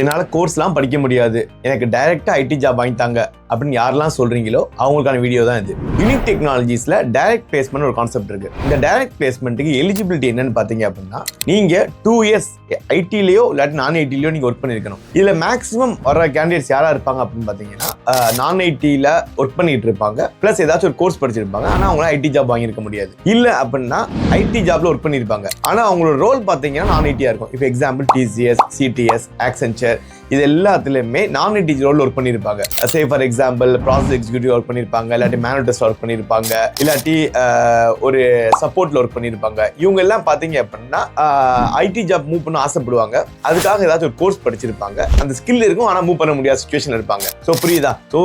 என்னால் கோர்ஸ்லாம் படிக்க முடியாது, எனக்கு டைரெக்டாக ஐடி ஜாப் வாங்கித்தாங்க அப்படின்னு யாரெல்லாம் சொல்கிறீங்களோ அவங்களுக்கான வீடியோ தான் இது. யூனிக் டெக்னாலஜிஸில் டைரக்ட் பிளேஸ்மெண்ட் ஒரு கான்செப்ட் இருக்குது. இந்த டைரக்ட் பிளேஸ்மெண்ட்டுக்கு எலிஜிபிலிட்டி என்னன்னு பார்த்தீங்க அப்படின்னா, நீங்கள் 2 years ஐடிலேயோ இல்லாட்டி நான் ஐடிலையோ நீங்கள் ஒர்க் பண்ணியிருக்கணும். இதில் மேக்ஸிமம் வர கேண்டிடேட்ஸ் யாராக இருப்பாங்க அப்படின்னு பார்த்தீங்கன்னா, நான் ஐடியில் ஒர்க் பண்ணிட்டு இருப்பாங்க, ப்ளஸ் ஏதாச்சும் ஒரு கோர்ஸ் படிச்சிருப்பாங்க, ஆனால் அவங்களால ஐடி ஜாப் வாங்கியிருக்க முடியாது. இல்லை அப்படின்னா ஐடி ஜாப்ல ஒர்க் பண்ணியிருப்பாங்க, ஆனால் அவங்களோட ரோல் பார்த்தீங்கன்னா நான் ஐடியாக இருக்கும். இப்போ எக்ஸாம்பிள் டிசிஎஸ், சிடிஎஸ், ஆக்சென்ச்சர், இது எல்லாத்துலேயுமே நான் ஐடி ரோல் ஒர்க் பண்ணியிருப்பாங்க. Say for example process executive work பண்ணியிருப்பாங்க, இல்லாட்டி மேனுவல் டெஸ்ட் ஒர்க் பண்ணியிருப்பாங்க, இல்லாட்டி ஒரு சப்போர்ட்ல ஒர்க் பண்ணியிருப்பாங்க. இவங்க எல்லாம் பார்த்தீங்க அப்படின்னா ஐடி ஜாப் மூவ் பண்ண ஆசைப்படுவாங்க, அதுக்காக ஏதாச்சும் ஒரு கோர்ஸ் படிச்சிருப்பாங்க, அந்த ஸ்கில் இருக்கும், ஆனால் மூவ் பண்ண முடியாத சுச்சுவேஷன் இருப்பாங்க. ஸோ புரியுதா? ஸோ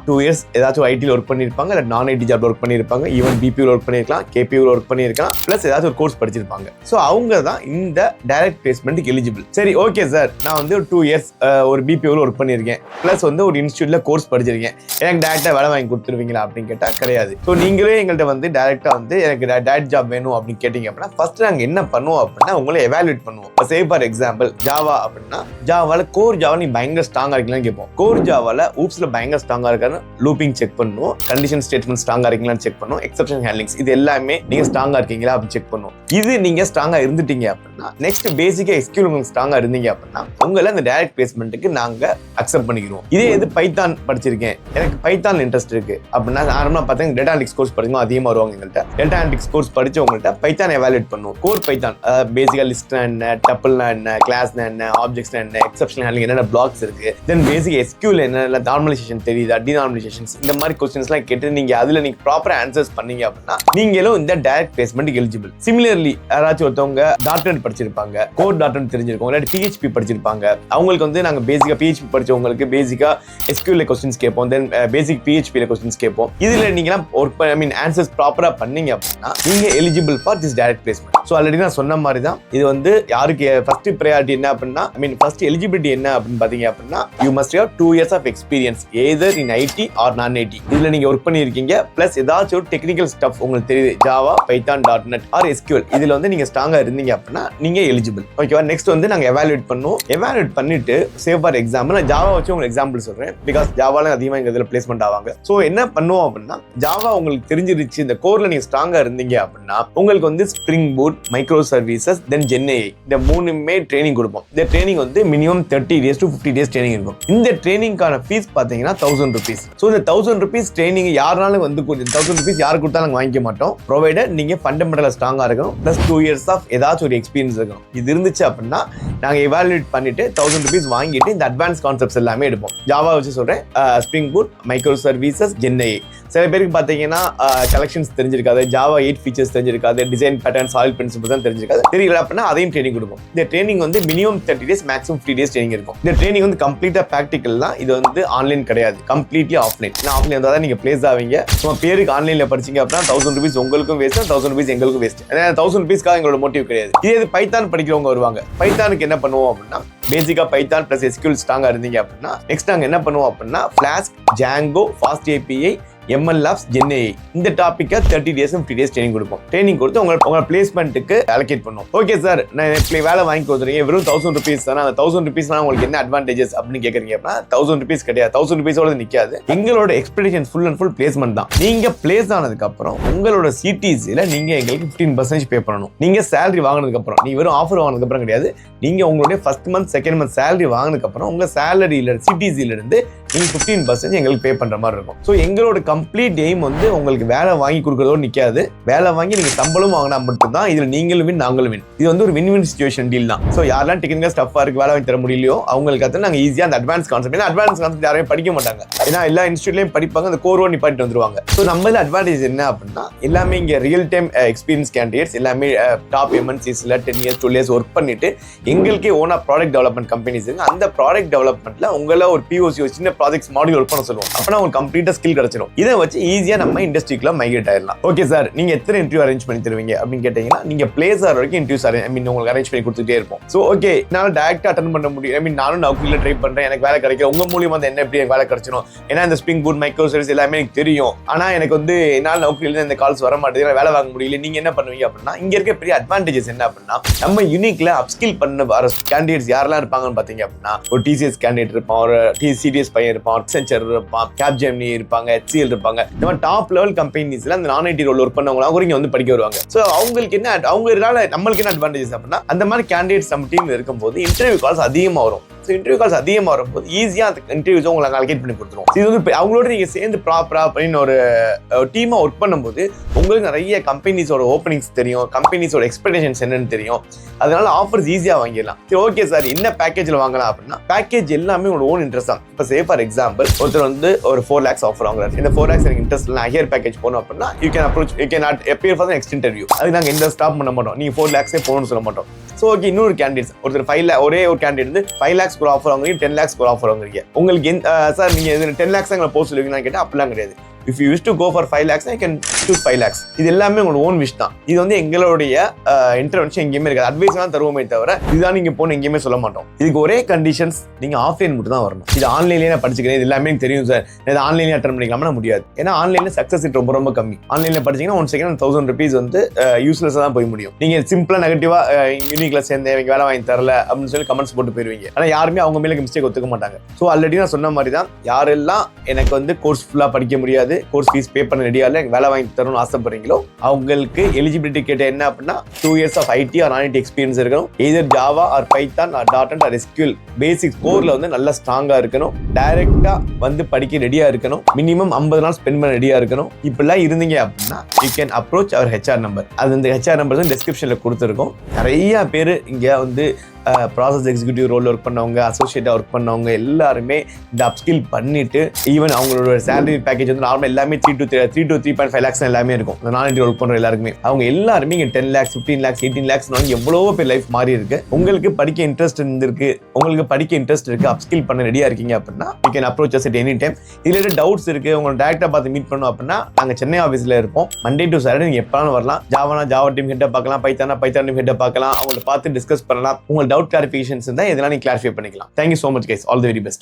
2 years ஏதாச்சும் ஐடியில் ஒர்க் பண்ணியிருப்பாங்க, இல்லை நான் ஐடி ஜாப்ல ஒர்க் பண்ணியிருப்பாங்க, ஈவன் பிபியூவில் ஒர்க் பண்ணியிருக்கலாம், கேபியூவில் ஒர்க் பண்ணியிருக்கலாம், ப்ளஸ் ஏதாச்சும் ஒரு கோர்ஸ் படிச்சிருப்பாங்க. ஸோ அவங்க தான் இந்த டைரக்ட் பிளேஸ்மெண்ட்டுக்கு எலிஜிபிள். சரி, ஓகே சார், நான் வந்து 2 years ஒரு பிபிஓவில் ஒர்க் பண்ணியிருக்கேன், ப்ளஸ் வந்து ஒரு இன்ஸ்டியூட்ல கோர்ஸ் படிச்சிருக்கேன், எனக்கு டேரக்டாக வேலை வாங்கி கொடுத்துருவீங்களா அப்படின்னு கேட்டால் கிடையாது. ஸோ நீங்களே எங்கள்கிட்ட வந்து டேரக்டாக வந்து எனக்கு டேரக்ட் ஜாப் வேணும் அப்படின்னு கேட்டிங்க அப்படின்னா, ஃபர்ஸ்ட் நாங்கள் என்ன பண்ணுவோம் அப்படின்னா உங்களை எவாலுவேட் பண்ணுவோம். சே ஃபார் எக்ஸாம்பிள் ஜாவா அப்படின்னா, ஜாவால கோர் ஜாவா நீ பயங்கர ஸ்ட்ராங்காக இருக்கீங்களான்னு கேட்போம். கோர் ஜாவால ஊப்ஸில் பயங்கர ஸ்ட்ராங்காக இருக்கான்னு லூப்பிங் செக் பண்ணுவோம், கண்டிஷன் ஸ்டேட்மெண்ட் ஸ்ட்ராங்காக இருக்கீங்களான்னு செக் பண்ணுவோம், எக்ஸப்ஷன் ஹேண்ட்லிங்ஸ் இது எல்லாமே நீங்கள் ஸ்ட்ராங்காக இருக்கீங்களா அப்படின்னு செக் பண்ணுவோம். இது நீங்கள் ஸ்ட்ராங்காக இருந்துட்டீங்க அப்படின்னா, நெக்ஸ்ட் பேசிக்காக எஸ்கியூஎல் உங்களுக்கு ஸ்ட்ராங்காக இருந்தீங்க அப்படின்னா உங்களை அந்த டைரக்ட் பிளேஸ்மெண்ட்டுக்கு நாங்க அக்செப்ட் பண்ணிக்கிறோம். இதே இது பைத்தான் படிச்சிருக்கேன், எனக்கு பைத்தான் இன்ட்ரெஸ்ட் இருக்கு அப்படின்னா, நார்மலா பார்த்தா டேட்டா அனலிட்டிக்ஸ் கோர்ஸ் படிக்கும் அதிகமாக வருவாங்க எங்கள்கிட்ட. டேட்டா அனலிட்டிக்ஸ் கோர்ஸ் படிச்சவங்கள்ட்ட பைத்தான் எவாலுவேட் பண்ணுவோம். கோர் பைத்தான் பேசிக்கா லிஸ்ட்னா என்ன, டப்பிள்னா என்ன, கிளாஸ்னா என்ன, ஆப்ஜெக்ட்ஸ்னா என்ன, எக்ஸப்ஷன் ஹேண்ட்லிங் என்னென்ன பிளாக்ஸ் இருக்கு, தென் பேசிக் எஸ்கியூஎல் என்ன, நார்மலைசேஷன் தெரியுதா, டிநார்மலைசேஷன்ஸ், இந்த மாதிரி கொஸ்டின்ஸ்லாம் கேட்டு நீங்க அதுல நீங்க ப்ராப்பரா ஆன்சர்ஸ் பண்ணீங்க அப்படின்னா நீங்களும் இந்த டைரக்ட் பிளேஸ்மெண்ட்டுக்கு எலிஜிபிள். சிமிலர்லி யாராச்சும் ஒருத்தவங்க .NET படிச்சிருப்பாங்க, கோர் .NET தெரிஞ்சிருக்கும், இல்லாட்டி PHP படிச்சிருப்பாங்க, அவங்களுக்கு வந்து நாங்க பேசிக்கா PHP படிச்சவங்களுக்கு பேசிக்கா SQL क्वेश्चंस கேட்போம், தென் பேசிக் PHP ல क्वेश्चंस கேட்போம். இதுல நீங்க ஆன்சர்ஸ் ப்ராப்பரா பண்ணீங்க அப்படின்னா நீங்க eligible for this direct placement. So already நான் சொன்ன மாதிரி தான் இது வந்து யாருக்கு ஃபர்ஸ்ட் பிரையாரிட்டி என்ன அப்படின்னா, ஃபர்ஸ்ட் எலிஜிபிலிட்டி என்ன அப்படின்னு பாத்தீங்க அப்படின்னா, you must have 2 years of experience either in IT or non IT. இதுல நீங்க ஒர்க் பண்ணிருக்கீங்க, பிளஸ் ஏதாச்சும் ஒரு டெக்னிக்கல் ஸ்டஃப் உங்களுக்கு தெரியுது, Java, Python, .NET or SQL, இதுல வந்து நீங்க ஸ்ட்ராங்கா இருந்தீங்க அப்படின்னா நீங்க எலிஜிபிள். ஓகேவா? நெக்ஸ்ட் வந்து நாங்க எவாலுவேட் பண்ணுவோம். எவாலுவேட் பண்ணிட்டு சே ஃபார் எக்ஸாம்பிள் நான் ஜாவா வச்சு உங்களுக்கு எக்ஸாம்பிள் சொல்றேன், பிகாஸ் ஜாவால அதிகமாக எங்க இதில் பிளேஸ்மெண்ட் ஆவாங்க. ஸோ என்ன பண்ணுவோம் அப்படின்னா, ஜாவா உங்களுக்கு தெரிஞ்சிருச்சு, இந்த கோர்ல நீங்க ஸ்ட்ராங்கா இருந்தீங்க அப்படின்னா உங்களுக்கு வந்து ஸ்ப்ரிங் பூட், மைக்ரோ சர்வீசஸ், தென் ஜென்ஏ, இந்த மூணுமே ட்ரைனிங் கொடுப்போம். இந்த ட்ரைனிங் வந்து minimum 30 days to 50 days training இருக்கும். இந்த ட்ரைனிங்கான ஃபீஸ் பார்த்தீங்கன்னா 1000 rupees. ஸோ இந்த 1000 rupees ட்ரைனிங் யாருனாலும் வந்து 1000 rupees யாரு கொடுத்தாலும் நாங்கள் வாங்கிக்க மாட்டோம், ப்ரொவைடட் நீங்க ஃபண்டமெண்டலா ஸ்ட்ராங்கா இருக்கணும், பிளஸ் 2 years ஆஃப் ஏதாச்சும் ஒரு எக்ஸ்பீரியன்ஸ் இருக்கணும். இது இருந்துச்சு அப்படின்னா நாங்கள் எவாலுவேட் பண்ணிட்டு 1000 rupees வாங்கிட்டு இந்த அட்வான்ஸ் கான்செப்ட்ஸ் எல்லாமே எடுப்போம். ஜாவா வச்சு சொல்றேன், ஸ்ப்ரிங் பூட், மைக்ரோ சர்வீசஸ், ஜென்ஏ. சில பேருக்கு பார்த்தீங்கன்னா கலெக்ஷன்ஸ் தெரிஞ்சிருக்காது, ஜாவா 8 ஃபீச்சர்ஸ் தெரிஞ்சிருக்காது, டிசைன் பேட்டர்ன், சாலிட் பிரின்சிபிள்ஸ் தான் தெரிஞ்சிருக்காது, தெரியல அப்படின்னா அதையும் ட்ரைனிங் கொடுப்போம். இந்த ட்ரைனிங் வந்து minimum 30 days, maximum 50 days training இருக்கும். இந்த ட்ரைனிங் வந்து கம்ப்ளீட்டா ப்ராக்டிகல் தான், இது வந்து ஆன்லைன் கிடையாது, கம்ப்ளீட்லி ஆஃப்லைன். ஆஃப்லைன் வந்தால் தான் நீங்க பிளேஸ் ஆவீங்க. சும்மா பேருக்கு ஆன்லைன்ல படிச்சீங்க அப்படின்னா 1000 rupees உங்களுக்கும் வேஸ்ட், 1000 rupees எங்களுக்கும் வேஸ்ட். 1000 rupeesக்காக எங்களோட மோட்டிவ் கிடையாது. இதே பைத்தான் படிக்கிறவங்க வருவாங்க, பைத்தானுக்கு என்ன பண்ணுவோம் அப்படின்னா, பேசிக்கா பைத்தான் பிளஸ் SQL ஸ்ட்ராங்கா இருந்தீங்க அப்படின்னா நெக்ஸ்ட் நாங்க என்ன பண்ணுவோம் அப்படின்னா, Flask, Django, fast API, ML labs, ஜென்ஏ, இந்த டாபிக்கா 30 days 50 days ட்ரைனிங் கொடுப்போம். ட்ரைனிங் கொடுத்து உங்க பிளேஸ்மெண்ட்டுக்கு அலோகேட் பண்ணுவோம். ஓகே சார், நான் எப்படி வேலை வாங்கி கொடுத்துறீங்க, வெறும் 1000 rupees தானே, அந்த 1000 rupees உங்களுக்கு என்ன அட்வான்டேஜஸ் அப்படின்னு கேட்கறீங்க அப்படின்னா 1000 rupees கிடையாது, 1000 rupees நிக்காது. எங்களோட expectation full and full placement தான். நீங்க பிளேஸ் ஆனதுக்கு அப்புறம் உங்களோட CTCல நீங்க எங்களுக்கு 15% பே பண்ணணும். நீங்க சேலரி வாங்கினதுக்கு அப்புறம், நீங்க வெறும் ஆஃபர் வாங்கினதுக்கு அப்புறம் கிடையாது, நீங்க உங்களுடைய first month, second month salary வாங்கினதுக்கு அப்புறம் உங்க சேலரியில CTCல இருந்து நீங்க 15% எங்களுக்கு பே பண்ற மாதிரி இருக்கும். ஸோ எங்களோட கம்ப்ளீட் எய்ம் வந்து உங்களுக்கு வேலை வாங்கி கொடுக்கறதோடு நிக்காது, வேலை வாங்கி நீங்க சம்பளம் வாங்கினா மட்டும் தான் இதுல நீங்களும் வின், நாங்களும் வின். இது வந்து ஒரு வின் வின் சிச்சுவேஷன் டீல் தான். ஸோ யாரெல்லாம் டெக்னிக்கல் ஸ்டஃபா இருக்கு, வேலை வாங்கி தர முடியலையோ அவங்களுக்கு நாங்க ஈஸியா அந்த அட்வான்ஸ் கான்செப்ட், ஏன்னா அட்வான்ஸ் கான்செப்ட் யாரையும் படிக்க மாட்டாங்க, ஏன்னா எல்லா இன்ஸ்டியூட்லயும் படிப்பாங்க, அந்த கோர் ஒன் நிப்பாட்டி வந்துருவாங்க. ஸோ நம்ம அட்வான்டேஜ் என்ன அப்படின்னா, எல்லாமே இங்க ரியல் டைம் எக்ஸ்பீரியன்ஸ் கேண்டிடேட்ஸ், எல்லாமே டாப் MNCsல 10 years 12 years ஒர்க் பண்ணிட்டு எங்களுக்கே ஓனா ப்ராடக்ட் டெவலப்மெண்ட் கம்பெனிஸ் இருக்கு. அந்த ப்ராடக்ட் டெவலப்மெண்ட்ல உங்களை ஒரு POC, ஒரு சின்ன ப்ராஜெக்ட்ஸ் மாடியூல் ஒர்க் பண்ண சொல்லுவோம். அப்பனா உங்களுக்கு கம்ப்ளீட்டா ஸ்கில் கிடைச்சிடும். இதை வச்சு ஈஸியா நம்ம இண்டஸ்ட்ரிக்குள்ள மைக்ரேட் ஆயிடலாம். ஓகே சார், நீங்க எத்தனை இன்டர்வியூ அரேஞ்ச் பண்ணி தருவீங்க அப்படின்னு கேட்டீங்கன்னா, நீங்க பிளேஸ் ஆகிற வரைக்கும் இன்டர்வியூஸ் உங்களுக்கு அரேஞ்ச் பண்ணி கொடுத்துட்டே இருப்போம். ஸோ ஓகே, என்னால் டைரக்டா அட்டன் பண்ண முடியும். நானும் நவுக்கில ட்ரை பண்றேன், எனக்கு வேலை கிடைக்கும். உங்க மூலியமா என்ன எப்படி எனக்கு வேலை கிடைச்சிடும்? ஏன்னா இந்த ஸ்ப்ரிங் பூட் மைக்ரோ சர்வீஸ் எல்லாமே எனக்கு தெரியும். ஆனா எனக்கு வந்து என்னால் நவுக்கில இந்த கால்ஸ் வர மாட்டேங்குது, வேலை வாங்க முடியல. நீங்க என்ன பண்ணுவீங்க அப்படின்னா, இங்க இருக்க பெரிய அட்வான்டேஜஸ் என்ன அப்படின்னா, நம்ம யூனிக்ல அப்ஸ்கில் பண்ண வர கேண்டிடேட்ஸ் யாரெல்லாம் இருப்பாங்கன்னு பாத்தீங்க அப்படின்னா, ஒரு டிசிஎஸ் கேண்டிடேட் இருப்பான், ஒரு சிடிஎஸ் பையன் இருப்பான், சென்ச்சர் இருப்பான், கேப்ஜெமினி இருப்பாங்க, HCL இருப்பாங்க. இந்த மாதிரி டாப் லெவல் கம்பெனிஸ்ல அந்த நான் ஐடி ரோல் ஒர்க் பண்ணவங்க கூட இங்க வந்து படிக்க வருவாங்க. ஸோ அவங்களுக்கு என்ன, அவங்களால நம்மளுக்கு என்ன அட்வான்டேஜஸ் அப்படின்னா, அந்த மாதிரி கேண்டிடேட்ஸ் நம்ம டீம் இருக்கும்போது இன்டர்வியூ கால்ஸ் அதிகமா வரும். இன்டர்வியூ கால்ஸ் அதிகமாக வரும்போது ஈஸியா அந்த இன்டர்வியூஸ் உங்களுக்கு அலோகேட் பண்ணி கொடுத்துருவோம். இது வந்து அவங்களோட நீங்க சேர்ந்து ப்ராப்பரா அப்படின்னு ஒரு டீமா ஒர்க் பண்ணும்போது உங்களுக்கு நிறைய கம்பெனிஸோட ஓப்பனிங்ஸ் தெரியும், கம்பெனிஸோட எக்ஸ்பெக்டேஷன்ஸ் என்னன்னு தெரியும். அதனால ஆஃபர்ஸ் ஈஸியா வாங்கிடலாம். சரி ஓகே சார், என்ன பேக்கேஜ்ல வாங்கலாம் அப்படின்னா, பேக்கேஜ் எல்லாமே உங்களோட ஓன் இன்ட்ரெஸ்ட் தான். இப்போ சே ஃபார் எக்ஸாம்பிள், ஒருத்தர் வந்து ஒரு 4 lakhs ஆஃபர் வாங்குறாரு. இந்த 4 lakhs எனக்கு இன்ட்ரெஸ்ட் இல்லை, ஹையர் பேக்கேஜ் போகணும் அப்படின்னா you can approach, you can not appear for next interview. அது நாங்கள் எந்த ஸ்டாப் பண்ண மாட்டோம். நீங்க 4 lakhs போகணும்னு சொல்ல மாட்டோம். ஸோ ஓகே, இன்னொரு கேண்டிடேட்ஸ் ஒருத்தர் 5 lakh, ஒரே ஒரு கேண்டிடேட் வந்து 5 lakhs ஆஃபர் வாங்குறீங்க, 10 lakhs ஆஃபர் வாங்குறீங்க. உங்களுக்கு சார் நீங்க 10 lakhs எங்களை போக சொல்லுவீங்கன்னு கேட்டால் அப்படிலாம் கிடையாது. If you wish to go for 5 lakhs, you can choose 5 lakhs. இது எல்லாமே உங்களோட ஓன் விஷ் தான். இது வந்து எங்களுடைய இன்டர்வென்ஷன் எங்கேயுமே இருக்காது. அட்வைஸ் தான் தருவோமே தவிர இதுதான் நீங்க போன எங்கேயுமே சொல்ல மாட்டோம். இதுக்கு ஒரே கண்டிஷன்ஸ், நீங்க ஆஃப்லைன் மட்டும் தான் வரணும். இது ஆன்லைன்லேயே நான் படிச்சுக்கிறேன், இது எல்லாமே எனக்கு தெரியும் சார், இது ஆன்லைன்லேயே அட்டன் பண்ணிக்கலாம்னா முடியாது. ஏன்னா ஆன்லைன்ல சக்சஸ் ரேட் ரொம்ப ரொம்ப கம்மி. ஆன்லைன்ல படிச்சீங்கன்னா 1 second 1000 rupees வந்து யூஸ்லெஸ்ஸாக தான் போய் முடியும். நீங்க சிம்பிளா நெகட்டிவா யூனிக்ல சேர்ந்து எனக்கு வேலை வாங்கி தரல அப்படின்னு சொல்லி கமெண்ட்ஸ் போட்டு போயிருவீங்க. ஆனால் யாருமே அவங்க மேலே மிஸ்டேக் ஒத்துக்க மாட்டாங்க. ஸோ ஆல்ரெடி நான் சொன்ன மாதிரி தான், யாரெல்லாம் எனக்கு வந்து கோர்ஸ் ஃபுல்லாக படிக்க முடியாது, கோர்ஸ் ஃபீஸ் பே பண்ண ரெடியா இல்லை, எனக்கு வேலை வாங்கி தரணும்னு ஆசைப்படுறீங்களோ அவங்களுக்கு எலிஜிபிலிட்டி கேட்ட என்ன அப்படின்னா 2 years of IT or non-IT experience இருக்கணும். Either Java or Python or .NET or SQL basics கோர்ல வந்து நல்லா ஸ்ட்ராங்கா இருக்கணும். டைரக்டா வந்து படிக்க ரெடியா இருக்கணும். மினிமம் 50 நாள் ஸ்பெண்ட் பண்ண ரெடியா இருக்கணும். இப்படிலாம் இருந்தீங்க அப்படின்னா you can approach our HR number. அது இந்த HR நம்பர் தான் டிஸ்கிரிப்ஷன்ல கொடுத்துருக்கோம். நிறைய பேர் இங்க வந்து ப்ராசஸ் எக்ஸிக்யூட்டிவ் ரோல் ஒர்க் பண்ணவங்க, அசோசியேட்டாக ஒர்க் பண்ணவங்க எல்லாருமே இந்த அப்ஸ்கில் பண்ணிட்டு ஈவன் அவங்களோட சேலரி பேக்கேஜ் வந்து நார்மல் எல்லாமே 3 to 3.5 lakhs எல்லாமே இருக்கும். இந்த நான் ஒர்க் பண்ணுற எல்லாருக்குமே அவங்க எல்லாருமே இங்கே 10 lakhs 15 lakhs 18 lakhs எவ்வளவோ பேர் லைஃப் மாறி இருக்கு. உங்களுக்கு படிக்க இன்ட்ரெஸ்ட் இருக்கு, அப்ஸ்கில் பண்ண ரெடியா இருக்கீங்க அப்படின்னா you can approach us at any time. இதுல டவுட்ஸ் இருக்கு, உங்களை டேரக்டா பார்த்து மீட் பண்ணணும் அப்படின்னா நாங்கள் சென்னை ஆஃபீஸில் இருப்போம். மண்டே டு சாட்டர்டே நீங்கள் எப்போனாலும் வரலாம். ஜாவா டீம் ஹெட்டை பார்க்கலாம், பைத்தான் டீம் ஹெட்டை பார்க்கலாம். அவங்களை பார்த்து டிஸ்கஸ் பண்ணலாம். உங்கள் டவுட் கிளாரிஃபிகேஷன்ஸ் இருந்தால் இதெல்லாம் நீங்க கிளாரிஃபை பண்ணிக்கலாம். Thank you so much guys, all the very best.